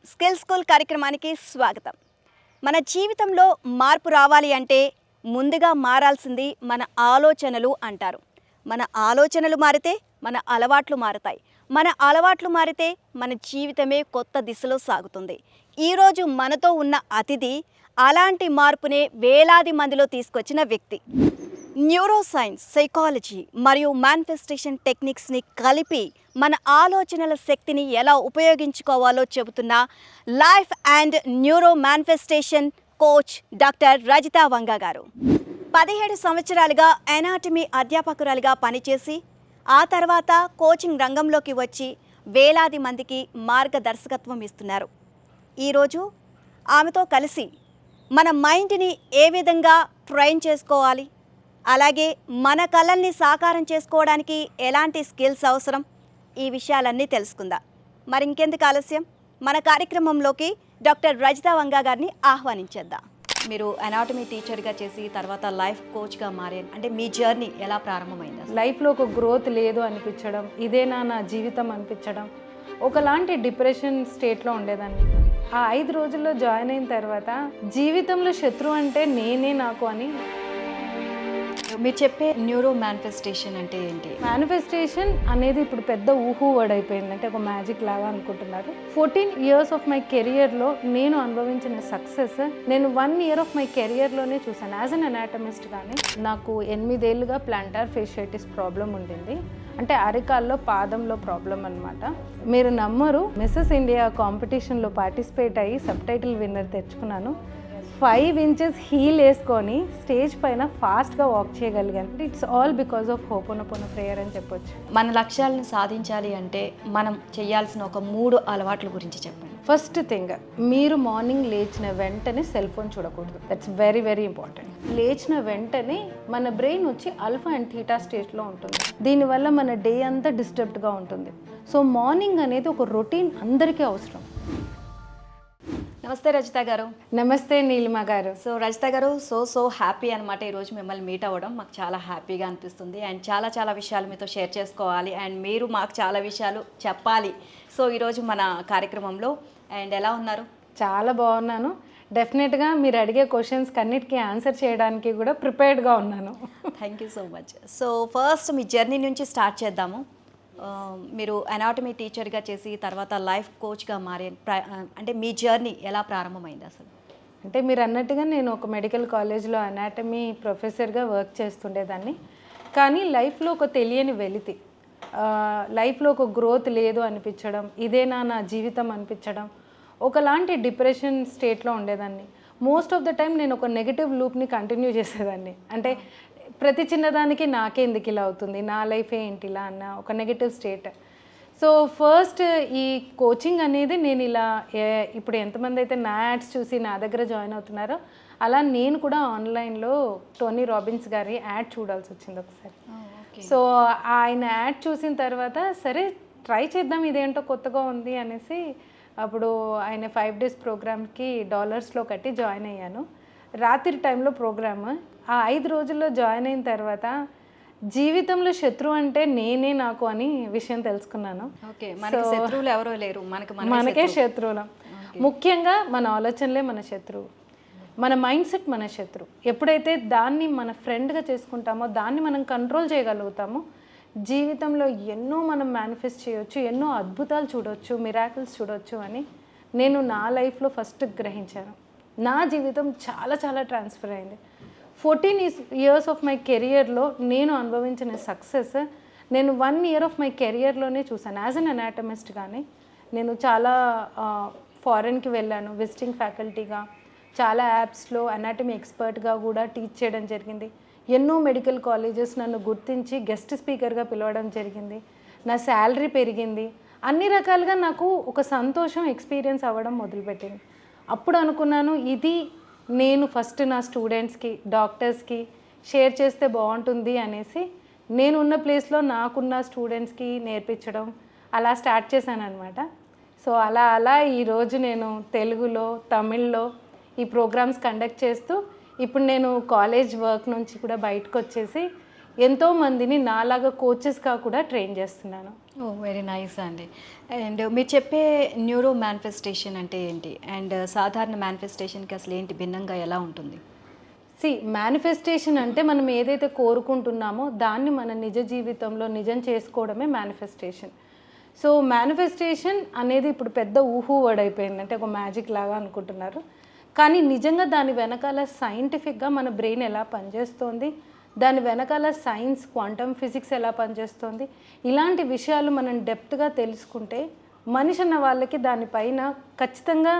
Skill school కార్యక్రమానికి స్వాగతం. మన జీవితంలో మార్పు రావాలి అంటే ముందుగా మారాల్సింది మన ఆలోచనలు అంటారు. మన ఆలోచనలు మారితే మన అలవాట్లు మారతాయి. మన అలవాట్లు మారితే మన జీవితమే కొత్త దిశలో సాగుతుంది. ఈరోజు మనతో ఉన్న అతిథి అలాంటి మార్పునే వేలాది మందిలో తీసుకొచ్చిన వ్యక్తి. న్యూరో సైన్స్, సైకాలజీ మరియు మేనిఫెస్టేషన్ టెక్నిక్స్ని కలిపి మన ఆలోచనల శక్తిని ఎలా ఉపయోగించుకోవాలో చెబుతున్న life and neuro manifestation coach doctor Rajitha Vanga గారు. 17 సంవత్సరాలుగా ఎనాటమీ అధ్యాపకురాలిగా పనిచేసి ఆ తర్వాత కోచింగ్ రంగంలోకి వచ్చి వేలాది మందికి మార్గదర్శకత్వం ఇస్తున్నారు. ఈరోజు ఆమెతో కలిసి మన మైండ్ని ఏ విధంగా ట్రైన్ చేసుకోవాలి, అలాగే మన కళల్ని సాకారం చేసుకోవడానికి ఎలాంటి స్కిల్స్ అవసరం, ఈ విషయాలన్నీ తెలుసుకుందాం. మరి ఇంకెందుకు ఆలస్యం, మన కార్యక్రమంలోకి డాక్టర్ రజితా వంగా గారిని ఆహ్వానించేద్దాం. మీరు అనాటమీ టీచర్గా చేసి తర్వాత లైఫ్ కోచ్గా మారారు. అంటే మీ జర్నీ ఎలా ప్రారంభమైంది? లైఫ్లో ఒక గ్రోత్ లేదు అనిపించడం, ఇదేనా నా జీవితం అనిపించడం, ఒకలాంటి డిప్రెషన్ స్టేట్లో ఉండేదాన్ని. ఆ 5 రోజుల్లో జాయిన్ అయిన తర్వాత జీవితంలో శత్రువు అంటే నేనే నాకు అని. మీరు చెప్పే న్యూరో మేనిఫెస్టేషన్ అంటే ఏంటి? మేనిఫెస్టేషన్ అనేది ఇప్పుడు పెద్ద ఊహు వర్డ్ అయిపోయింది, అంటే ఒక మ్యాజిక్ లాగా అనుకుంటున్నారు. 14 years ఆఫ్ మై కెరియర్లో నేను అనుభవించిన సక్సెస్ నేను 1 year ఆఫ్ మై కెరియర్లోనే చూసాను. యాజ్ అన్ అనాటమిస్ట్ కానీ నాకు 8 ఏళ్ళుగా ప్లాంటార్ ఫేషియైటిస్ ప్రాబ్లం ఉండింది. అంటే అరికాల్లో పాదంలో ప్రాబ్లం అనమాట. మీరు నమ్మరు, మిస్సెస్ ఇండియా కాంపిటీషన్లో పార్టిసిపేట్ అయ్యి సబ్ టైటిల్ విన్నర్ తెచ్చుకున్నాను. 5 inches హీల్ వేసుకొని స్టేజ్ పైన ఫాస్ట్గా వాక్ చేయగలిగాను. It's all because of Hooponopono prayer అని చెప్పొచ్చు. మన లక్ష్యాలను సాధించాలి అంటే మనం చేయాల్సిన ఒక 3 అలవాట్ల గురించి చెప్పండి. ఫస్ట్ థింగ్, మీరు మార్నింగ్ లేచిన వెంటనే సెల్ ఫోన్ చూడకూడదు. That's very very important. లేచిన వెంటనే మన బ్రెయిన్ వచ్చి ఆల్ఫా అండ్ థీటా స్టేజ్లో ఉంటుంది. దీనివల్ల మన డే అంతా డిస్టర్బ్డ్గా ఉంటుంది. సో మార్నింగ్ అనేది ఒక రొటీన్ అందరికీ అవసరం. నమస్తే రజిత గారు. నమస్తే నీలిమ గారు. సో రజిత గారు, సో హ్యాపీ అనమాట ఈరోజు మిమ్మల్ని మీట్ అవ్వడం. మాకు చాలా హ్యాపీగా అనిపిస్తుంది అండ్ చాలా విషయాలు మీతో షేర్ చేసుకోవాలి అండ్ మీరు మాకు చాలా విషయాలు చెప్పాలి. సో ఈరోజు మన కార్యక్రమంలో అండ్ ఎలా ఉన్నారు? చాలా బాగున్నాను. డెఫినెట్గా మీరు అడిగే క్వశ్చన్స్కి అన్నిటికీ ఆన్సర్ చేయడానికి కూడా ప్రిపేర్డ్గా ఉన్నాను. Thank you so much. So first me journey నుంచి స్టార్ట్ చేద్దాము. మీరు అనాటమీ టీచర్గా చేసి తర్వాత లైఫ్ కోచ్గా మారారు. అంటే మీ జర్నీ ఎలా ప్రారంభమైంది అసలు? అంటే మీరు అన్నట్టుగా నేను ఒక మెడికల్ కాలేజ్లో అనాటమీ ప్రొఫెసర్గా వర్క్ చేస్తుండేదాన్ని. కానీ లైఫ్లో ఒక తెలియని వెలితి, లైఫ్లో ఒక గ్రోత్ లేదు అనిపించడం, ఇదేనా నా జీవితం అనిపించడం, ఒకలాంటి డిప్రెషన్ స్టేట్లో ఉండేదాన్ని. మోస్ట్ ఆఫ్ ద టైం నేను ఒక నెగిటివ్ లూప్ని కంటిన్యూ చేసేదాన్ని. అంటే ప్రతి చిన్నదానికి నాకే ఎందుకు ఇలా అవుతుంది, నా లైఫ్ ఏంటి ఇలా అన్న ఒక నెగిటివ్ స్టేట్. సో ఫస్ట్ ఈ కోచింగ్ అనేది నేను ఇలా ఇప్పుడు ఎంతమంది అయితే నా యాడ్స్ చూసి నా దగ్గర జాయిన్ అవుతున్నారో అలా నేను కూడా ఆన్లైన్లో టోనీ రాబిన్స్ గారి యాడ్ చూడాల్సి వచ్చింది ఒకసారి. సో ఆయన యాడ్ చూసిన తర్వాత సరే ట్రై చేద్దాం, ఇదేంటో కొత్తగా ఉంది అనేసి అప్పుడు ఆయన 5 days ప్రోగ్రామ్కి $డాలర్స్లో కట్టి జాయిన్ అయ్యాను. రాత్రి టైంలో ప్రోగ్రామ్. ఆ 5 రోజుల్లో జాయిన్ అయిన తర్వాత జీవితంలో శత్రువు అంటే నేనే నాకు అని విషయం తెలుసుకున్నాను. శత్రువులు ఎవరో లేరు, మనకే శత్రువులు. ముఖ్యంగా మన ఆలోచనలే మన శత్రువు, మన మైండ్ సెట్ మన శత్రువు. ఎప్పుడైతే దాన్ని మన ఫ్రెండ్గా చేసుకుంటామో, దాన్ని మనం కంట్రోల్ చేయగలుగుతామో, జీవితంలో ఎన్నో మనం మేనిఫెస్ట్ చేయొచ్చు, ఎన్నో అద్భుతాలు చూడవచ్చు, మిరాకిల్స్ చూడవచ్చు అని నేను నా లైఫ్లో ఫస్ట్ గ్రహించాను. నా జీవితం చాలా ట్రాన్స్ఫర్ అయింది. 14 years ఆఫ్ మై కెరియర్లో నేను అనుభవించిన సక్సెస్ నేను 1 year ఆఫ్ మై కెరియర్లోనే చూసాను. యాజ్ అన్ అనాటమిస్ట్ కానీ నేను చాలా ఫారెన్కి వెళ్ళాను విజిటింగ్ ఫ్యాకల్టీగా, చాలా యాప్స్లో అనాటమీ ఎక్స్పర్ట్గా కూడా టీచ్ చేయడం జరిగింది. ఎన్నో మెడికల్ కాలేజెస్ నన్ను గుర్తించి గెస్ట్ స్పీకర్గా పిలవడం జరిగింది. నా శాలరీ పెరిగింది. అన్ని రకాలుగా నాకు ఒక సంతోషం ఎక్స్పీరియన్స్ అవ్వడం మొదలుపెట్టింది. అప్పుడు అనుకున్నాను, ఇది నేను ఫస్ట్ నా స్టూడెంట్స్కి, డాక్టర్స్కి షేర్ చేస్తే బాగుంటుంది అనేసి నేను ఉన్న ప్లేస్లో నాకున్న స్టూడెంట్స్కి నేర్పించడం అలా స్టార్ట్ చేశాను అనమాట. సో అలా ఈరోజు నేను తెలుగులో, తమిళ్లో ఈ ప్రోగ్రామ్స్ కండక్ట్ చేస్తూ ఇప్పుడు నేను కాలేజ్ వర్క్ నుంచి కూడా బయటకు వచ్చేసి ఎంతో మందిని నాలాగా కోచెస్గా కూడా ట్రైన్ చేస్తున్నాను. ఓ వెరీ నైస్ అండి. అండ్ మీరు చెప్పే న్యూరో మేనిఫెస్టేషన్ అంటే ఏంటి, అండ్ సాధారణ మేనిఫెస్టేషన్కి అసలు ఏంటి, భిన్నంగా ఎలా ఉంటుంది? మేనిఫెస్టేషన్ అంటే మనం ఏదైతే కోరుకుంటున్నామో దాన్ని మన నిజ జీవితంలో నిజం చేసుకోవడమే మేనిఫెస్టేషన్. సో మేనిఫెస్టేషన్ అనేది ఇప్పుడు పెద్ద ఊహు వర్డ్ అయిపోయింది, అంటే ఒక మ్యాజిక్ లాగా అనుకుంటున్నారు. కానీ నిజంగా దాని వెనకాల సైంటిఫిక్గా మన బ్రెయిన్ ఎలా పనిచేస్తోంది, దాని వెనకాల సైన్స్, క్వాంటమ్ ఫిజిక్స్ ఎలా పనిచేస్తుంది, ఇలాంటి విషయాలు మనం డెప్త్గా తెలుసుకుంటే మనిషి అన్న వాళ్ళకి దానిపైన ఖచ్చితంగా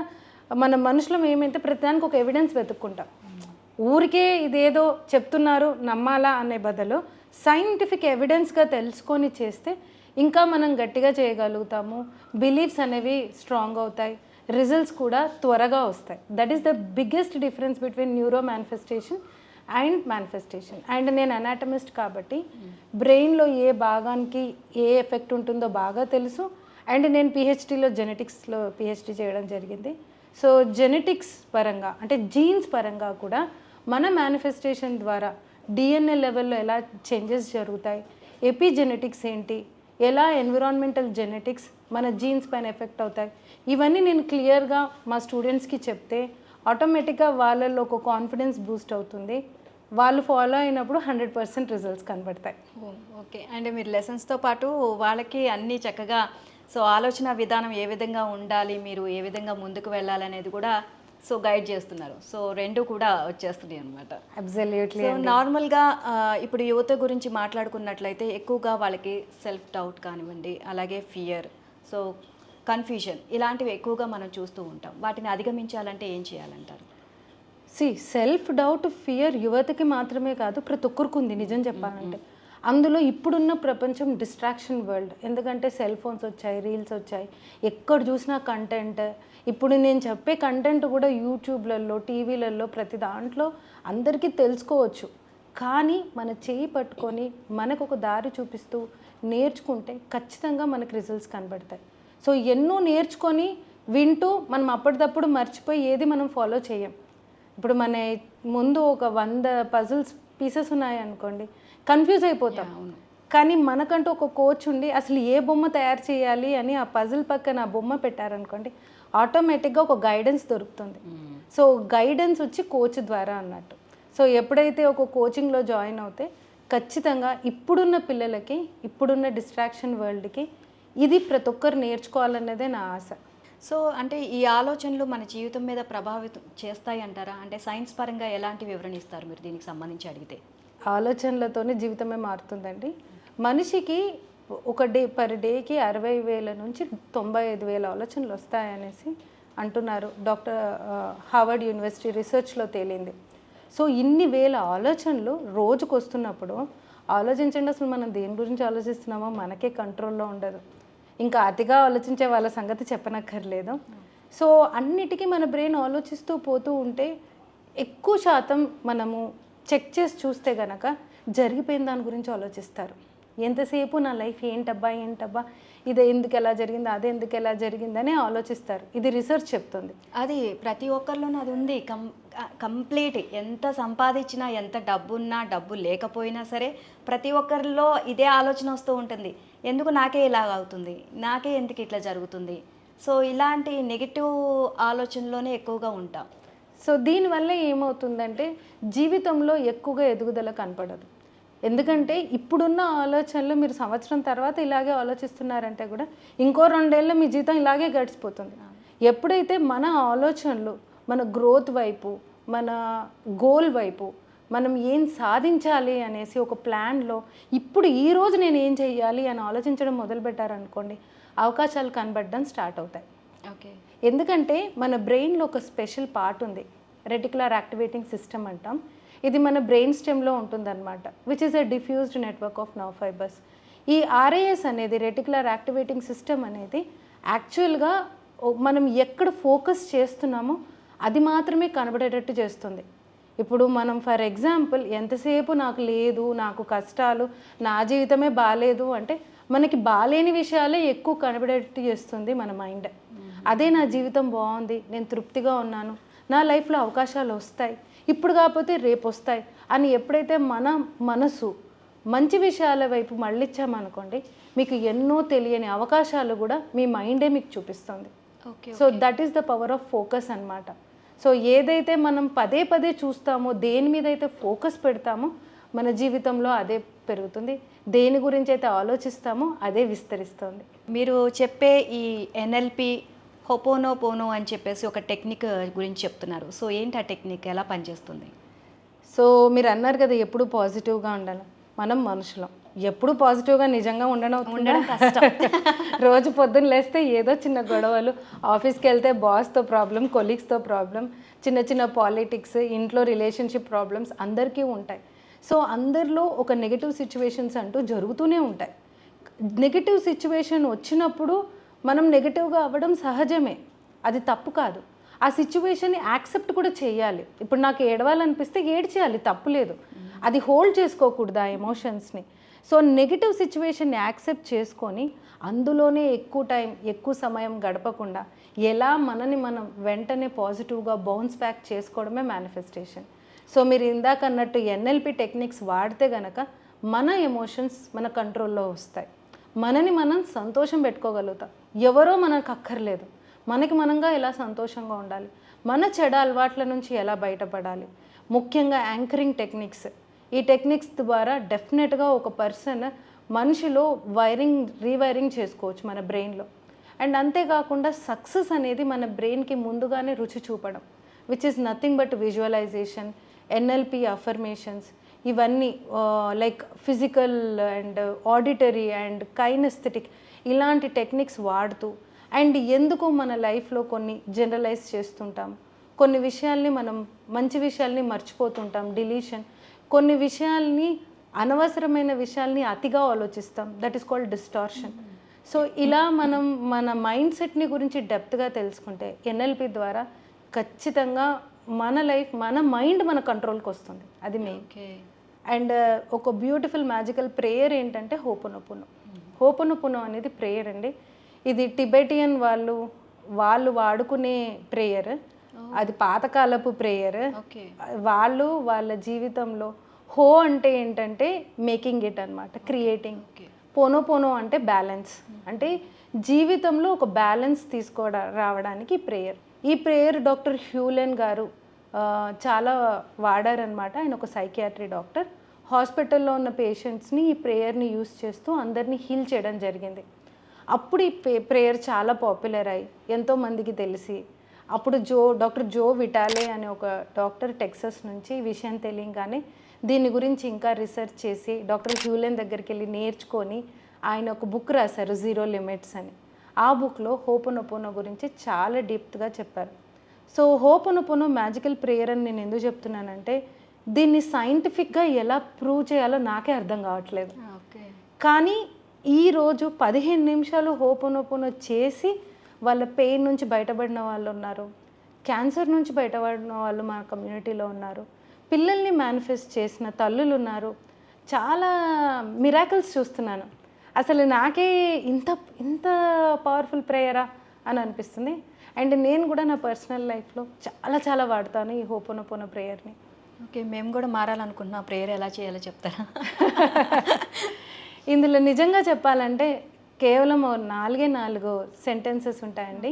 మన మనుషులం ఏమైతే ప్రతిదానికి ఒక ఎవిడెన్స్ వెతుక్కుంటాం. ఊరికే ఇదేదో చెప్తున్నారు నమ్మాలా అనే బదులు సైంటిఫిక్ ఎవిడెన్స్గా తెలుసుకొని చేస్తే ఇంకా మనం గట్టిగా చేయగలుగుతాము. బిలీఫ్స్ అనేవి స్ట్రాంగ్ అవుతాయి, రిజల్ట్స్ కూడా త్వరగా వస్తాయి. That is the biggest difference between neuro manifestation and manifestation. And నేను అనాటమిస్ట్ కాబట్టి బ్రెయిన్లో ఏ భాగానికి ఏ ఎఫెక్ట్ ఉంటుందో బాగా తెలుసు. అండ్ నేను పిహెచ్డీలో జెనెటిక్స్లో పిహెచ్డీ చేయడం జరిగింది. సో జెనెటిక్స్ పరంగా అంటే జీన్స్ పరంగా కూడా మన మేనిఫెస్టేషన్ ద్వారా డిఎన్ఏ లెవెల్లో ఎలా చేంజెస్ జరుగుతాయి, ఎపిజెనెటిక్స్ ఏంటి, ఎలా ఎన్విరాన్మెంటల్ జెనెటిక్స్ మన జీన్స్ పైన ఎఫెక్ట్ అవుతాయి, ఇవన్నీ నేను క్లియర్గా మా స్టూడెంట్స్కి చెప్తే ఆటోమేటిక్గా వాళ్ళల్లో ఒక కాన్ఫిడెన్స్ బూస్ట్ అవుతుంది. వాళ్ళు ఫాలో అయినప్పుడు 100% రిజల్ట్స్ కనబడతాయి. ఓకే. అండ్ మీరు లెసన్స్తో పాటు వాళ్ళకి అన్నీ చక్కగా, సో ఆలోచన విధానం ఏ విధంగా ఉండాలి, మీరు ఏ విధంగా ముందుకు వెళ్ళాలనేది కూడా సో గైడ్ చేస్తున్నారు. సో రెండు కూడా వచ్చేస్తున్నాయి అనమాట. అబ్సల్యూట్లీ. సో నార్మల్గా ఇప్పుడు యువత గురించి మాట్లాడుకున్నట్లయితే ఎక్కువగా వాళ్ళకి సెల్ఫ్ డౌట్ కానివ్వండి, అలాగే ఫియర్, సో కన్ఫ్యూజన్, ఇలాంటివి ఎక్కువగా మనం చూస్తూ ఉంటాం. వాటిని అధిగమించాలంటే ఏం చేయాలంటారు? సెల్ఫ్ డౌట్, ఫియర్ యువతకి మాత్రమే కాదు, ప్రతి ఒక్కరికి ఉంది నిజం చెప్పాలంటే. అందులో ఇప్పుడున్న ప్రపంచం డిస్ట్రాక్షన్ వరల్డ్. ఎందుకంటే సెల్ ఫోన్స్ వచ్చాయి, రీల్స్ వచ్చాయి, ఎక్కడ చూసినా కంటెంట్. ఇప్పుడు నేను చెప్పే కంటెంట్ కూడా యూట్యూబ్లలో, టీవీలలో, ప్రతి దాంట్లో అందరికీ తెలుసుకోవచ్చు. కానీ మన చేయి పట్టుకొని మనకు ఒక దారి చూపిస్తూ నేర్చుకుంటే ఖచ్చితంగా మనకు రిజల్ట్స్ కనబడతాయి. సో ఎన్నో నేర్చుకొని వింటూ మనం అప్పటిదప్పుడు మర్చిపోయి ఏది మనం ఫాలో చేయం. ఇప్పుడు మన ముందు ఒక 100 పజిల్స్ పీసెస్ ఉన్నాయనుకోండి, కన్ఫ్యూజ్ అయిపోతాం. కానీ మనకంటూ ఒక కోచ్ ఉండి అసలు ఏ బొమ్మ తయారు చేయాలి అని ఆ పజిల్ పక్కన ఆ బొమ్మ పెట్టారనుకోండి, ఆటోమేటిక్గా ఒక గైడెన్స్ దొరుకుతుంది. సో గైడెన్స్ వచ్చి కోచ్ ద్వారా అన్నట్టు. సో ఎప్పుడైతే ఒక కోచింగ్లో జాయిన్ అవుతే ఖచ్చితంగా ఇప్పుడున్న పిల్లలకి, ఇప్పుడున్న డిస్ట్రాక్షన్ వరల్డ్కి ఇది ప్రతి ఒక్కరు నేర్చుకోవాలన్నదే నా ఆశ. సో అంటే ఈ ఆలోచనలు మన జీవితం మీద ప్రభావితం చేస్తాయి అంటారా? అంటే సైన్స్ పరంగా ఎలాంటి వివరణ ఇస్తారు మీరు దీనికి సంబంధించి అడిగితే? ఆలోచనలతోనే జీవితమే మారుతుందండి. మనిషికి ఒక పర్ డేకి 60,000 నుంచి 95,000 ఆలోచనలు వస్తాయనేసి అంటున్నారు. డాక్టర్ హార్వర్డ్ యూనివర్సిటీ రీసెర్చ్లో తేలింది. సో ఇన్ని వేల ఆలోచనలు రోజుకు వస్తున్నప్పుడు ఆలోచించండి, అసలు మనం దేని గురించి ఆలోచిస్తున్నామో మనకే కంట్రోల్లో ఉండదు. ఇంకా అతిగా ఆలోచించే వాళ్ళ సంగతి చెప్పనక్కర్లేదు. సో అన్నిటికీ మన బ్రెయిన్ ఆలోచిస్తూ పోతూ ఉంటే ఎక్కువ శాతం మనము చెక్ చేసి చూస్తే గనక జరిగిపోయిన దాని గురించి ఆలోచిస్తారు. ఎంతసేపు నా లైఫ్ ఏంటబ్బా, ఇది ఎందుకు ఎలా జరిగింది, అది ఎందుకు ఎలా జరిగిందని ఆలోచిస్తారు. ఇది రీసెర్చ్ చెప్తుంది. అది ప్రతి ఒక్కరిలోనూ అది ఉంది. కంప్లీట్ ఎంత సంపాదించినా, ఎంత డబ్బున్నా, డబ్బు లేకపోయినా సరే ప్రతి ఒక్కరిలో ఇదే ఆలోచన వస్తూ ఉంటుంది. ఎందుకు నాకే ఇలా అవుతుంది, నాకే ఎందుకు ఇట్లా జరుగుతుంది. సో ఇలాంటి నెగిటివ్ ఆలోచనలోనే ఎక్కువగా ఉంటాం. సో దీనివల్ల ఏమవుతుందంటే జీవితంలో ఎక్కువగా ఎదుగుదల కనపడదు. ఎందుకంటే ఇప్పుడున్న ఆలోచనలు మీరు సంవత్సరం తర్వాత ఇలాగే ఆలోచిస్తున్నారంటే కూడా ఇంకో 2 ఏళ్ళలో మీ జీవితం ఇలాగే గడిచిపోతుంది. ఎప్పుడైతే మన ఆలోచనలు మన గ్రోత్ వైపు, మన గోల్ వైపు, మనం ఏం సాధించాలి అనేసి ఒక ప్లాన్లో ఇప్పుడు ఈరోజు నేను ఏం చెయ్యాలి అని ఆలోచించడం మొదలుపెట్టారనుకోండి, అవకాశాలు కనబడడం స్టార్ట్ అవుతాయి. ఓకే. ఎందుకంటే మన బ్రెయిన్లో ఒక స్పెషల్ పార్ట్ ఉంది, రెటిక్యులర్ యాక్టివేటింగ్ సిస్టమ్ అంటాం. ఇది మన బ్రెయిన్ స్టెమ్లో ఉంటుందన్నమాట, which is a diffused network of nerve fibres. ఈ ఆర్ఏఎస్ అనేది, రెటిక్యులర్ యాక్టివేటింగ్ సిస్టమ్ అనేది యాక్చువల్గా మనం ఎక్కడ ఫోకస్ చేస్తున్నామో అది మాత్రమే కనబడేటట్టు చేస్తుంది. ఇప్పుడు మనం ఫర్ ఎగ్జాంపుల్ ఎంతసేపు నాకు లేదు, నాకు కష్టాలు, నా జీవితమే బాగాలేదు అంటే మనకి బాలేని విషయాలే ఎక్కువ కనబడేటట్టు చేస్తుంది మన మైండ్. అదే నా జీవితం బాగుంది, నేను తృప్తిగా ఉన్నాను, నా లైఫ్లో అవకాశాలు వస్తాయి, ఇప్పుడు కాకపోతే రేపు వస్తాయి అని ఎప్పుడైతే మన మనసు, మంచి విషయాల వైపు మళ్ళించామనుకోండి, మీకు ఎన్నో తెలియని అవకాశాలు కూడా మీ మైండే మీకు చూపిస్తుంది. Okay. So that is the power of focus అన్నమాట. సో ఏదైతే మనం పదే పదే చూస్తామో, దేని మీద అయితే ఫోకస్ పెడతామో మన జీవితంలో అదే పెరుగుతుంది. దేని గురించి అయితే ఆలోచిస్తామో అదే విస్తరిస్తుంది. మీరు చెప్పే ఈ ఎన్ఎల్పి హొపోనోపోనో అని చెప్పేసి ఒక టెక్నిక్ గురించి చెప్తున్నారు. సో ఏంటి ఆ టెక్నిక్, ఎలా పనిచేస్తుంది? సో మీరు అన్నారు కదా ఎప్పుడు పాజిటివ్గా ఉండాలి. మనం మనుషులం, ఎప్పుడు పాజిటివ్గా నిజంగా ఉండడం కష్టం. రోజు పొద్దున్న లేస్తే ఏదో చిన్న గొడవలు, ఆఫీస్కి వెళ్తే బాస్తో ప్రాబ్లం, కొలీగ్స్తో ప్రాబ్లం, చిన్న చిన్న పాలిటిక్స్, ఇంట్లో రిలేషన్షిప్ ప్రాబ్లమ్స్ అందరికీ ఉంటాయి. సో అందరిలో ఒక నెగిటివ్ సిచ్యువేషన్స్ అంటూ జరుగుతూనే ఉంటాయి. నెగిటివ్ సిచ్యువేషన్ వచ్చినప్పుడు మనం నెగిటివ్గా అవ్వడం సహజమే, అది తప్పు కాదు. ఆ సిచ్యువేషన్ని యాక్సెప్ట్ కూడా చేయాలి. ఇప్పుడు నాకు ఏడవాలనిపిస్తే ఏడ్చేయాలి, తప్పు లేదు. అది హోల్డ్ చేసుకోకూడదు ఆ ఎమోషన్స్ని. సో నెగిటివ్ సిచ్యువేషన్ని యాక్సెప్ట్ చేసుకొని అందులోనే ఎక్కువ టైం, ఎక్కువ సమయం గడపకుండా ఎలా మనని మనం వెంటనే పాజిటివ్గా బౌన్స్ బ్యాక్ చేసుకోవడమే మేనిఫెస్టేషన్. సో మీరు ఇందాక అన్నట్టు ఎన్ఎల్పి టెక్నిక్స్ వాడితే గనక మన ఎమోషన్స్ మన కంట్రోల్లో వస్తాయి. మనని మనం సంతోషం పెట్టుకోగలుగుతాం. ఎవరో మనకు అక్కర్లేదు, మనకి మనంగా ఎలా సంతోషంగా ఉండాలి, మన చెడ అలవాట్ల నుంచి ఎలా బయటపడాలి. ముఖ్యంగా యాంకరింగ్ టెక్నిక్స్, ఈ టెక్నిక్స్ ద్వారా డెఫినెట్గా ఒక పర్సన్ మనిషిలో రీవైరింగ్ చేసుకోవచ్చు మన బ్రెయిన్లో. అండ్ అంతేకాకుండా సక్సెస్ అనేది మన బ్రెయిన్కి ముందుగానే రుచి చూపడం, which is nothing but visualisation, NLP affirmations, ఇవన్నీ like physical and auditory and kinaesthetic ఇలాంటి టెక్నిక్స్ వాడుతూ, అండ్ ఎందుకు మన లైఫ్లో కొన్ని జనరలైజ్ చేస్తుంటాం, కొన్ని విషయాల్ని మనం మంచి విషయాల్ని మర్చిపోతుంటాం, డిలీషన్, కొన్ని విషయాల్ని అనవసరమైన విషయాల్ని అతిగా ఆలోచిస్తాం, that is called distortion. So ఇలా మనం మన మైండ్ సెట్ని గురించి డెప్త్గా తెలుసుకుంటే ఎన్ఎల్పి ద్వారా ఖచ్చితంగా మన లైఫ్, మన మైండ్ మన కంట్రోల్కి వస్తుంది. అది మెయిన్. అండ్ ఒక బ్యూటిఫుల్ మ్యాజికల్ ప్రేయర్ ఏంటంటే హోపోనోపోనో. హోపోనోపోనో అనేది ప్రేయర్ అండి. ఇది టిబెటియన్ వాళ్ళు వాడుకునే ప్రేయర్. అది పాతకాలపు ప్రేయర్. వాళ్ళు వాళ్ళ జీవితంలో హో అంటే ఏంటంటే మేకింగ్ ఇట్ అనమాట, క్రియేటింగ్. పోనో అంటే బ్యాలెన్స్, అంటే జీవితంలో ఒక బ్యాలెన్స్ రావడానికి ప్రేయర్. ఈ ప్రేయర్ డాక్టర్ హ్యూలెన్ గారు చాలా వాడారనమాట. ఆయన ఒక సైకియాట్రీ డాక్టర్. హాస్పిటల్లో ఉన్న పేషెంట్స్ని ఈ ప్రేయర్ని యూస్ చేస్తూ అందరినీ హీల్ చేయడం జరిగింది. అప్పుడు ఈ ప్రేయర్ చాలా పాపులర్ అయ్యి ఎంతోమందికి తెలిసి, అప్పుడు డాక్టర్ జో విటాలే అనే ఒక డాక్టర్ టెక్సస్ నుంచి ఈ విషయం తెలియగానే దీని గురించి ఇంకా రీసెర్చ్ చేసి డాక్టర్ హ్యూలెన్ దగ్గరికి వెళ్ళి నేర్చుకొని ఆయన ఒక బుక్ రాశారు, జీరో లిమిట్స్ అని. ఆ బుక్లో హోపోనోపోనో గురించి చాలా డీప్గా చెప్పారు. సో హోపోనోపోనో మ్యాజికల్ ప్రేయర్ అని నేను ఎందుకు చెప్తున్నానంటే, దీన్ని సైంటిఫిక్గా ఎలా ప్రూవ్ చేయాలో నాకే అర్థం కావట్లేదు. కానీ ఈరోజు 15 నిమిషాలు హోపోనోపోనో చేసి వాళ్ళ పెయిన్ నుంచి బయటపడిన వాళ్ళు ఉన్నారు, క్యాన్సర్ నుంచి బయటపడిన వాళ్ళు మన కమ్యూనిటీలో ఉన్నారు, పిల్లల్ని మేనిఫెస్ట్ చేసిన తల్లులు ఉన్నారు. చాలా మిరాకిల్స్ చూస్తున్నాను. అసలు నాకే ఇంత ఇంత పవర్ఫుల్ ప్రేయరా అని అనిపిస్తుంది. అండ్ నేను కూడా నా పర్సనల్ లైఫ్లో చాలా చాలా వాడతాను ఈ హోపోనోపోనో ప్రేయర్ని. ఓకే, మేము కూడా మారాలనుకుంటున్నాం. ప్రేయర్ ఎలా చేయాలో చెప్తారా? ఇందులో నిజంగా చెప్పాలంటే కేవలం 4 సెంటెన్సెస్ ఉంటాయండి.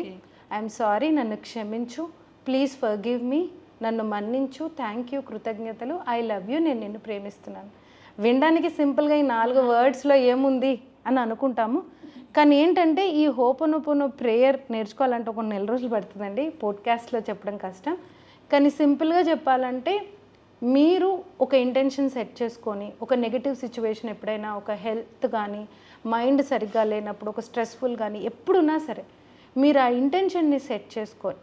ఐఎమ్ సారీ, నన్ను క్షమించు, ప్లీజ్ ఫర్గివ్ మీ, నన్ను మన్నించు, థ్యాంక్ యూ, కృతజ్ఞతలు, ఐ లవ్ యూ, నేను నిన్ను ప్రేమిస్తున్నాను. వినడానికి సింపుల్గా ఈ 4 వర్డ్స్లో ఏముంది అని అనుకుంటాము. కానీ ఏంటంటే ఈ హోపోనోపోనో ప్రేయర్ నేర్చుకోవాలంటే ఒక 4 రోజులు పడుతుందండి. పోడ్కాస్ట్లో చెప్పడం కష్టం. కానీ సింపుల్గా చెప్పాలంటే మీరు ఒక ఇంటెన్షన్ సెట్ చేసుకొని, ఒక నెగిటివ్ సిచ్యువేషన్ ఎప్పుడైనా, ఒక హెల్త్ కానీ మైండ్ సరిగ్గా లేనప్పుడు, ఒక స్ట్రెస్ఫుల్ కానీ ఎప్పుడున్నా సరే మీరు ఆ ఇంటెన్షన్ని సెట్ చేసుకొని,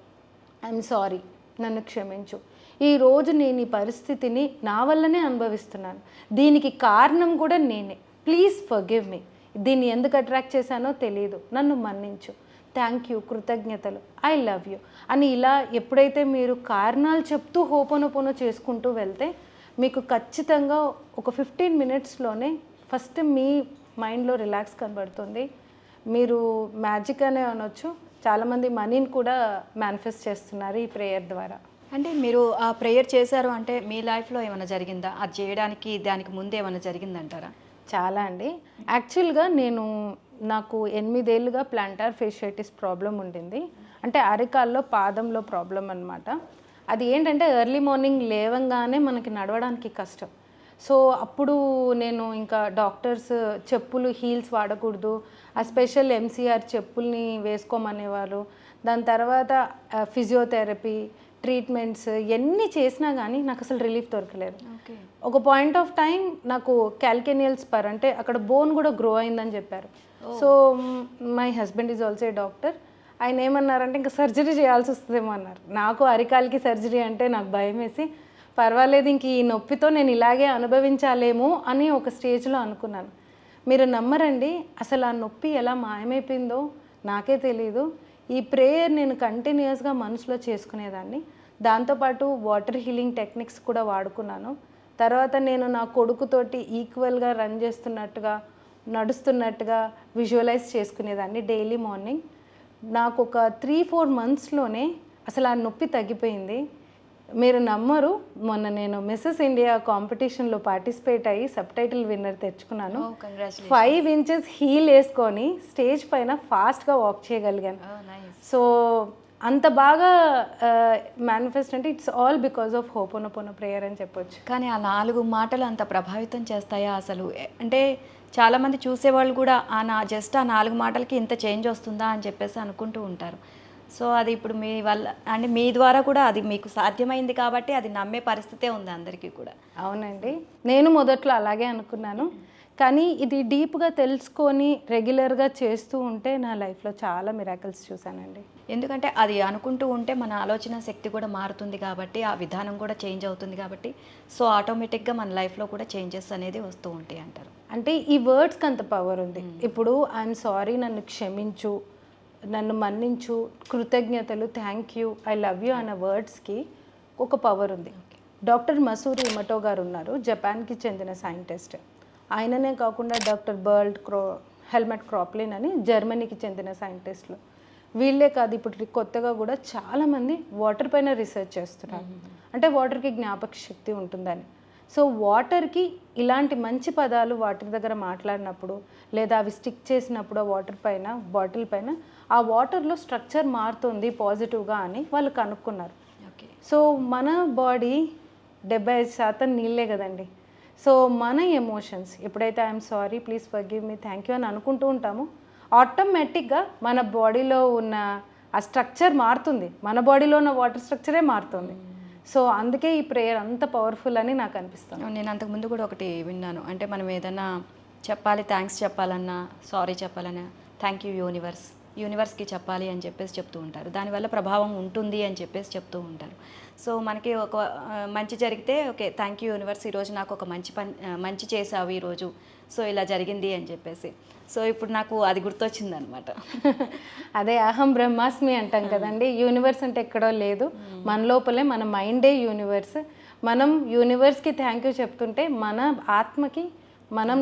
ఐఎమ్ సారీ, నన్ను క్షమించు, ఈరోజు నేను ఈ పరిస్థితిని నా వల్లనే అనుభవిస్తున్నాను, దీనికి కారణం కూడా నేనే, ప్లీజ్ ఫర్గివ్ మీ, దీన్ని ఎందుకు అట్రాక్ట్ చేశానో తెలియదు, నన్ను మన్నించు, థ్యాంక్ యూ, కృతజ్ఞతలు, ఐ లవ్ యూ అని ఇలా ఎప్పుడైతే మీరు కారణాలు చెప్తూ హోపోనోపోనో చేసుకుంటూ వెళ్తే మీకు ఖచ్చితంగా ఒక 15 మినిట్స్లోనే ఫస్ట్ మీ మైండ్లో రిలాక్స్ కనబడుతుంది. మీరు మ్యాజిక్ అనే అనొచ్చు. చాలామంది మనీని కూడా మేనిఫెస్ట్ చేస్తున్నారు ఈ ప్రేయర్ ద్వారా. అంటే మీరు ఆ ప్రేయర్ చేశారు అంటే మీ లైఫ్లో ఏమైనా జరిగిందా? అది చేయడానికి దానికి ముందు ఏమైనా జరిగిందంటారా? చాలా అండి. యాక్చువల్గా నాకు 8 ఏళ్ళుగా ప్లాంటార్ ఫేషియైటిస్ ప్రాబ్లం ఉండింది. అంటే అరికాల్లో పాదంలో ప్రాబ్లం అనమాట. అది ఏంటంటే ఎర్లీ మార్నింగ్ లేవంగానే మనకి నడవడానికి కష్టం. సో అప్పుడు నేను ఇంకా డాక్టర్స్ చెప్పులు హీల్స్ వాడకూడదు, ఆ స్పెషల్ ఎంసీఆర్ చెప్పుల్ని వేసుకోమనేవారు. దాని తర్వాత ఫిజియోథెరపీ ట్రీట్మెంట్స్ ఎన్ని చేసినా కానీ నాకు అసలు రిలీఫ్ దొరకలేదు. ఓకే. ఒక పాయింట్ ఆఫ్ టైం నాకు క్యాల్కేనియల్ స్పర్ అంటే అక్కడ బోన్ కూడా గ్రో అయిందని చెప్పారు. So my husband is also a doctor. ఆయన ఏమన్నారంటే ఇంకా సర్జరీ చేయాల్సి వస్తుందేమో అన్నారు. నాకు అరికాలకి సర్జరీ అంటే నాకు భయం వేసి పర్వాలేదు ఇంక ఈ నొప్పితో నేను ఇలాగే అనుభవించాలేమో అని ఒక స్టేజ్లో అనుకున్నాను. మీరు నమ్మరండి, అసలు ఆ నొప్పి ఎలా మాయమైపోయిందో నాకే తెలియదు. ఈ ప్రేయర్ నేను కంటిన్యూస్గా మనసులో చేసుకునేదాన్ని. దాంతోపాటు వాటర్ హీలింగ్ టెక్నిక్స్ కూడా వాడుకున్నాను. తర్వాత నేను నా కొడుకుతోటి ఈక్వల్గా రన్ చేస్తున్నట్టుగా నడుస్తున్నట్టుగా విజువలైజ్ చేసుకునేదాన్ని డైలీ మార్నింగ్. నాకు ఒక 3-4 మంత్స్లోనే అసలు ఆ నొప్పి తగ్గిపోయింది. మీరు నమ్మరు, మొన్న నేను మిస్సెస్ ఇండియా కాంపిటీషన్లో పార్టిసిపేట్ అయ్యి సబ్టైటిల్ విన్నర్ తెచ్చుకున్నాను. 5 ఇంచెస్ హీల్ వేసుకొని స్టేజ్ పైన ఫాస్ట్గా వాక్ చేయగలిగాను. సో అంత బాగా మేనిఫెస్ట్ అంటే it's all because of Hooponopono prayer అని చెప్పొచ్చు. కానీ ఆ 4 మాటలు అంత ప్రభావితం చేస్తాయా అసలు? అంటే చాలామంది చూసేవాళ్ళు కూడా జస్ట్ ఆ 4 మాటలకి ఇంత చేంజ్ వస్తుందా అని చెప్పేసి అనుకుంటూ ఉంటారు. సో అది ఇప్పుడు మీ వల్ల అంటే మీ ద్వారా కూడా అది మీకు సాధ్యమైంది కాబట్టి అది నమ్మే పరిస్థితే ఉంది అందరికీ కూడా. అవునండి, నేను మొదట్లో అలాగే అనుకున్నాను. కానీ ఇది డీప్గా తెలుసుకొని రెగ్యులర్గా చేస్తూ ఉంటే నా లైఫ్లో చాలా మిరాకిల్స్ చూశానండి. ఎందుకంటే అది అనుకుంటూ ఉంటే మన ఆలోచన శక్తి కూడా మారుతుంది కాబట్టి ఆ విధానం కూడా చేంజ్ అవుతుంది కాబట్టి సో ఆటోమేటిక్గా మన లైఫ్లో కూడా చేంజెస్ అనేది వస్తూ ఉంటాయి అంటారు. అంటే ఈ వర్డ్స్కి అంత పవర్ ఉంది. ఇప్పుడు ఐఎమ్ సారీ, నన్ను క్షమించు, నన్ను మన్నించు, కృతజ్ఞతలు, thank you, I love you అన్న వర్డ్స్కి ఒక పవర్ ఉంది. డాక్టర్ మసూరి ఇమటో గారు ఉన్నారు, జపాన్కి చెందిన సైంటిస్ట్. ఆయననే కాకుండా డాక్టర్ హెల్మెట్ క్రాప్లిన్ అని జర్మనీకి చెందిన సైంటిస్టులు. వీళ్ళే కాదు, ఇప్పుడు కొత్తగా కూడా చాలామంది వాటర్ పైన రీసెర్చ్ చేస్తున్నారు. అంటే వాటర్కి జ్ఞాపక శక్తి ఉంటుందని. సో వాటర్కి ఇలాంటి మంచి పదాలు వాటర్ దగ్గర మాట్లాడినప్పుడు లేదా అవి స్టిక్ చేసినప్పుడు ఆ వాటర్ పైన బాటిల్ పైన ఆ వాటర్లో స్ట్రక్చర్ మారుతుంది పాజిటివ్గా అని వాళ్ళు కనుక్కున్నారు. ఓకే. సో మన బాడీ 75% నీళ్ళే కదండి. సో మన ఎమోషన్స్ ఎప్పుడైతే I'm sorry, please forgive me, thank you అని అనుకుంటూ ఉంటామో ఆటోమేటిక్గా మన బాడీలో ఉన్న ఆ స్ట్రక్చర్ మారుతుంది, మన బాడీలో ఉన్న వాటర్ స్ట్రక్చరే మారుతుంది. సో అందుకే ఈ ప్రేయర్ అంత పవర్ఫుల్ అని నాకు అనిపిస్తుంది. నేను అంతకుముందు కూడా ఒకటి విన్నాను, అంటే మనం ఏదైనా చెప్పాలి, థ్యాంక్స్ చెప్పాలన్నా, సారీ చెప్పాలన్నా, థ్యాంక్ యూ యూనివర్స్కి చెప్పాలి అని చెప్పేసి చెప్తూ ఉంటారు. దానివల్ల ప్రభావం ఉంటుంది అని చెప్పేసి చెప్తూ ఉంటారు. సో మనకి ఒక మంచి జరిగితే ఓకే థ్యాంక్ యూ యూనివర్స్, ఈరోజు నాకు ఒక మంచి చేసావు ఈరోజు, సో ఇలా జరిగింది అని చెప్పేసి. సో ఇప్పుడు నాకు అది గుర్తొచ్చిందనమాట. అదే అహం బ్రహ్మాస్మి అంటాం కదండి. యూనివర్స్ అంటే ఎక్కడో లేదు, మన లోపలే, మన మైండే యూనివర్స్. మనం యూనివర్స్కి థ్యాంక్ యూ చెప్తుంటే మన ఆత్మకి మనం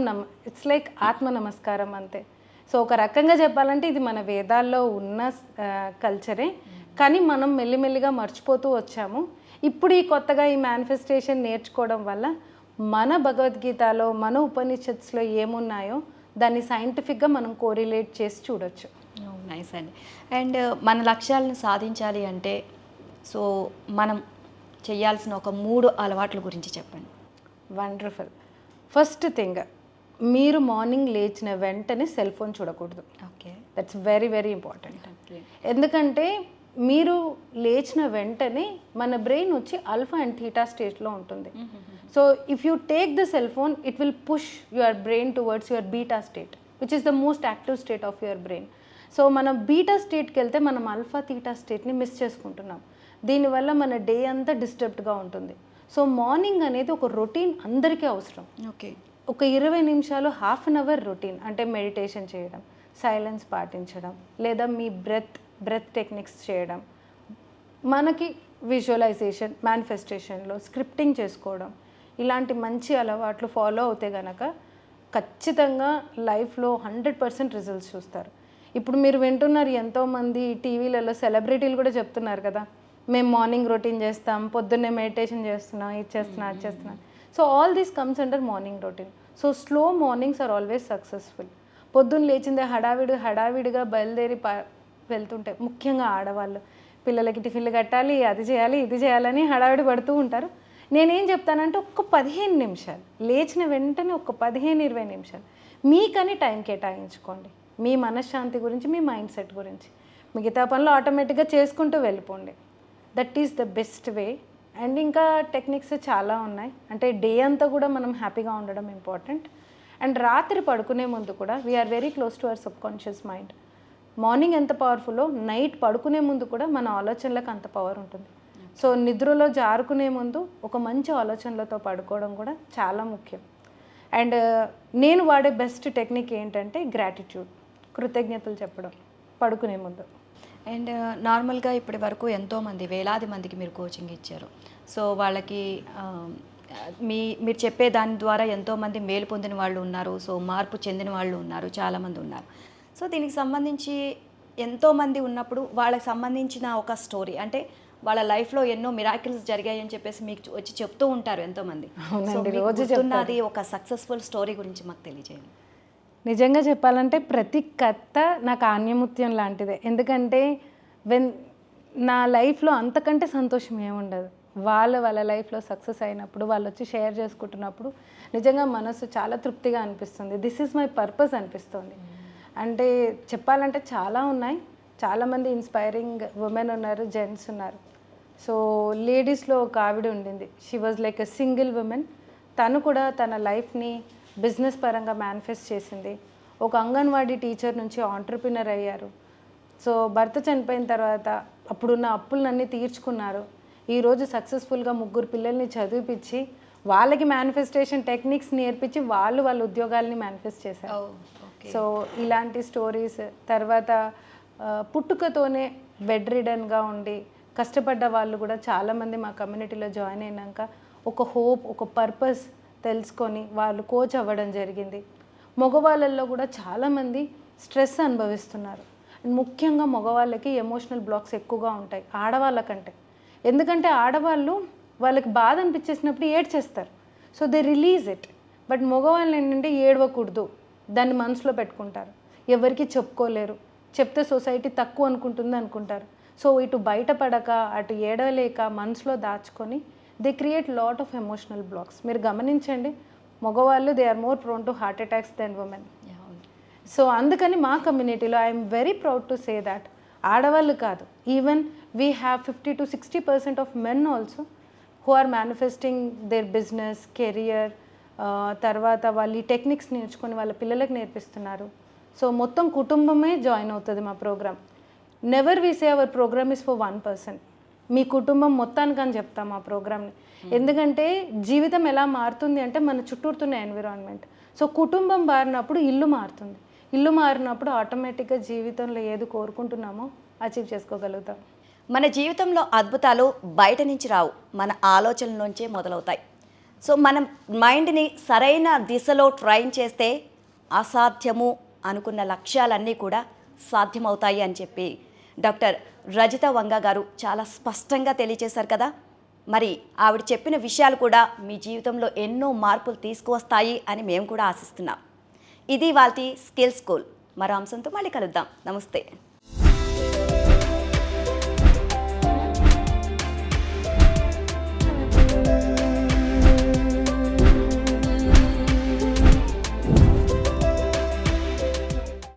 ఇట్స్ లైక్ ఆత్మ నమస్కారం అంతే. సో ఒక రకంగా చెప్పాలంటే ఇది మన వేదాల్లో ఉన్న కల్చరే, కానీ మనం మెల్లిమెల్లిగా మర్చిపోతూ వచ్చాము. ఇప్పుడు ఈ కొత్తగా ఈ మేనిఫెస్టేషన్ నేర్చుకోవడం వల్ల మన భగవద్గీతలో, మన ఉపనిషత్స్లో ఏమున్నాయో దాన్ని సైంటిఫిక్గా మనం కోరిలేట్ చేసి చూడొచ్చు. నైస్ అండి. అండ్ మన లక్ష్యాలను సాధించాలి అంటే సో మనం చేయాల్సిన ఒక 3 అలవాట్ల గురించి చెప్పండి. వండర్ఫుల్. ఫస్ట్ థింగ్, మీరు మార్నింగ్ లేచిన వెంటనే సెల్ ఫోన్ చూడకూడదు. Okay, that's very very important. ఎందుకంటే మీరు లేచిన వెంటనే మన బ్రెయిన్ వచ్చి ఆల్ఫా అండ్ థీటా స్టేట్లో ఉంటుంది. So if you take the cell phone it will push your brain towards your beta state which is the most active state of your brain. So మనం beta స్టేట్కి వెళ్తే మనం alpha theta స్టేట్ని miss చేసుకుంటున్నాం. దీనివల్ల మన day అంతా డిస్టర్బ్డ్గా ఉంటుంది. So morning అనేది ఒక రొటీన్ అందరికీ అవసరం. ఓకే, ఒక 20 నిమిషాలు, హాఫ్ అన్ అవర్ రొటీన్ అంటే మెడిటేషన్ చేయడం, సైలెన్స్ పాటించడం, లేదా మీ బ్రెత్ టెక్నిక్స్ చేయడం, మనకి విజువలైజేషన్, మేనిఫెస్టేషన్లో స్క్రిప్టింగ్ చేసుకోవడం, ఇలాంటి మంచి అలవాట్లు ఫాలో అవుతే గనక ఖచ్చితంగా లైఫ్లో 100% రిజల్ట్స్ చూస్తారు. ఇప్పుడు మీరు వింటున్నారు, ఎంతోమంది టీవీలలో సెలబ్రిటీలు కూడా చెప్తున్నారు కదా, మేము మార్నింగ్ రొటీన్ చేస్తాం, పొద్దున్నే మెడిటేషన్ చేస్తున్నాం, ఇది చేస్తున్నాం, అది చేస్తున్నాం. So all these comes under morning routine. So slow mornings are always successful. పొద్దున్న లేచిందే హడావిడిగా బయలుదేరి వెళ్తుంటే, ముఖ్యంగా ఆడవాళ్ళు పిల్లలకి టిఫిన్లు కట్టాలి, అది చేయాలి, ఇది చేయాలని హడావిడి పడుతూ ఉంటారు. నేనేం చెప్తానంటే ఒక్క 15 నిమిషాలు, లేచిన వెంటనే ఒక 15-20 నిమిషాలు మీకని టైం కేటాయించుకోండి. మీ మనశ్శాంతి గురించి, మీ మైండ్ సెట్ గురించి. మిగతా పనులు ఆటోమేటిక్గా చేసుకుంటూ వెళ్ళిపోండి. That is the best way. And ఇంకా టెక్నిక్స్ చాలా ఉన్నాయి. అంటే డే అంతా కూడా మనం హ్యాపీగా ఉండడం ఇంపార్టెంట్. అండ్ రాత్రి పడుకునే ముందు కూడా we are very close to our subconscious mind. Morning ఎంత పవర్ఫుల్లో నైట్ పడుకునే ముందు కూడా మన ఆలోచనలకు అంత పవర్ ఉంటుంది. సో నిద్రలో జారుకునే ముందు ఒక మంచి ఆలోచనలతో పడుకోవడం కూడా చాలా ముఖ్యం. అండ్ నేను వాడే బెస్ట్ టెక్నిక్ ఏంటంటే గ్రాటిట్యూడ్, కృతజ్ఞతలు చెప్పడం పడుకునే ముందు. అండ్ నార్మల్గా ఇప్పటి వరకు ఎంతోమంది వేలాది మందికి మీరు కోచింగ్ ఇచ్చారు. సో వాళ్ళకి మీరు చెప్పే దాని ద్వారా ఎంతోమంది మేలు పొందిన వాళ్ళు ఉన్నారు. సో మార్పు చెందిన వాళ్ళు ఉన్నారు, చాలామంది ఉన్నారు. సో దీనికి సంబంధించి ఎంతోమంది ఉన్నప్పుడు వాళ్ళకి సంబంధించిన ఒక స్టోరీ, అంటే వాళ్ళ లైఫ్లో ఎన్నో మిరాకిల్స్ జరిగాయని చెప్పేసి మీకు వచ్చి చెప్తూ ఉంటారు ఎంతోమంది. రోజు చెప్తున్నది ఒక సక్సెస్ఫుల్ స్టోరీ గురించి మాకు తెలియజేయండి. నిజంగా చెప్పాలంటే ప్రతి కథ నాకు ఆణ్యముత్యం లాంటిదే. ఎందుకంటే నా లైఫ్లో అంతకంటే సంతోషం ఏముండదు. వాళ్ళ లైఫ్లో సక్సెస్ అయినప్పుడు వాళ్ళు వచ్చి షేర్ చేసుకుంటున్నప్పుడు నిజంగా మనసు చాలా తృప్తిగా అనిపిస్తుంది. దిస్ ఈజ్ మై పర్పస్ అనిపిస్తుంది. అంటే చెప్పాలంటే చాలా ఉన్నాయి. చాలామంది ఇన్స్పైరింగ్ ఉమెన్ ఉన్నారు, జెంట్స్ ఉన్నారు. సో లేడీస్లో ఒక ఆవిడ ఉండింది. She was like a single women. తను కూడా తన లైఫ్ని బిజినెస్ పరంగా మేనిఫెస్ట్ చేసింది. ఒక అంగన్వాడీ టీచర్ నుంచి ఆంటర్ప్రినర్ అయ్యారు. సో భర్త చనిపోయిన తర్వాత అప్పుడున్న అప్పులన్నీ తీర్చుకున్నారు. ఈరోజు సక్సెస్ఫుల్గా 3 పిల్లల్ని చదివిపించి వాళ్ళకి మేనిఫెస్టేషన్ టెక్నిక్స్ నేర్పించి వాళ్ళ ఉద్యోగాల్ని మేనిఫెస్ట్ చేశారు. సో ఇలాంటి స్టోరీస్. తర్వాత పుట్టుకతోనే బెడ్ రిడన్గా ఉండి కష్టపడ్డ వాళ్ళు కూడా చాలామంది మా కమ్యూనిటీలో జాయిన్ అయినాక ఒక హోప్, ఒక పర్పస్ తెలుసుకొని వాళ్ళు కోచ్ అవ్వడం జరిగింది. మగవాళ్ళల్లో కూడా చాలామంది స్ట్రెస్ అనుభవిస్తున్నారు. ముఖ్యంగా మగవాళ్ళకి ఎమోషనల్ బ్లాక్స్ ఎక్కువగా ఉంటాయి ఆడవాళ్ళకంటే. ఎందుకంటే ఆడవాళ్ళు వాళ్ళకి బాధ అనిపించేసినప్పుడు ఏడ్చేస్తారు. So they release it. But మగవాళ్ళు ఏంటంటే ఏడవకూడదు, దాన్ని మనసులో పెట్టుకుంటారు, ఎవరికి చెప్పుకోలేరు, చెప్తే సొసైటీ తక్కువ అనుకుంటారు. సో ఇటు బయటపడక అటు ఏడవలేక మనసులో దాచుకొని they create lot of emotional blocks. మీరు గమనించండి, మగవాళ్ళు they are more prone to heart attacks than women. So అందుకని మా కమ్యూనిటీలో I'm very proud to say that ఆడవాళ్ళు కాదు, even we have 50 to 60% of men also who are manifesting their business, career. తర్వాత వాళ్ళు ఈ టెక్నిక్స్ నేర్చుకొని వాళ్ళ పిల్లలకు నేర్పిస్తున్నారు. సో మొత్తం కుటుంబమే జాయిన్ అవుతుంది మా programme. Never we say our programme is for 1 person. మీ కుటుంబం మొత్తానికి అని చెప్తాం ఆ ప్రోగ్రామ్ని. ఎందుకంటే జీవితం ఎలా మారుతుంది అంటే మన చుట్టూరుతున్న ఎన్విరాన్మెంట్. సో కుటుంబం మారినప్పుడు ఇల్లు మారుతుంది, ఇల్లు మారినప్పుడు ఆటోమేటిక్గా జీవితంలో ఏది కోరుకుంటున్నామో అచీవ్ చేసుకోగలుగుతాం. మన జీవితంలో అద్భుతాలు బయట నుంచి రావు, మన ఆలోచనల నుంచే మొదలవుతాయి. సో మనం మైండ్ని సరైన దిశలో ట్రైన్ చేస్తే అసాధ్యము అనుకున్న లక్ష్యాలన్నీ కూడా సాధ్యమవుతాయి అని చెప్పి డాక్టర్ రజిత వంగ గారు చాలా స్పష్టంగా తెలియజేశారు కదా. మరి ఆవిడ చెప్పిన విషయాలు కూడా మీ జీవితంలో ఎన్నో మార్పులు తీసుకువస్తాయి అని మేము కూడా ఆశిస్తున్నాం. ఇది వాళ్ళ స్కిల్ స్కూల్. మరో అంశంతో మళ్ళీ కలుద్దాం. నమస్తే.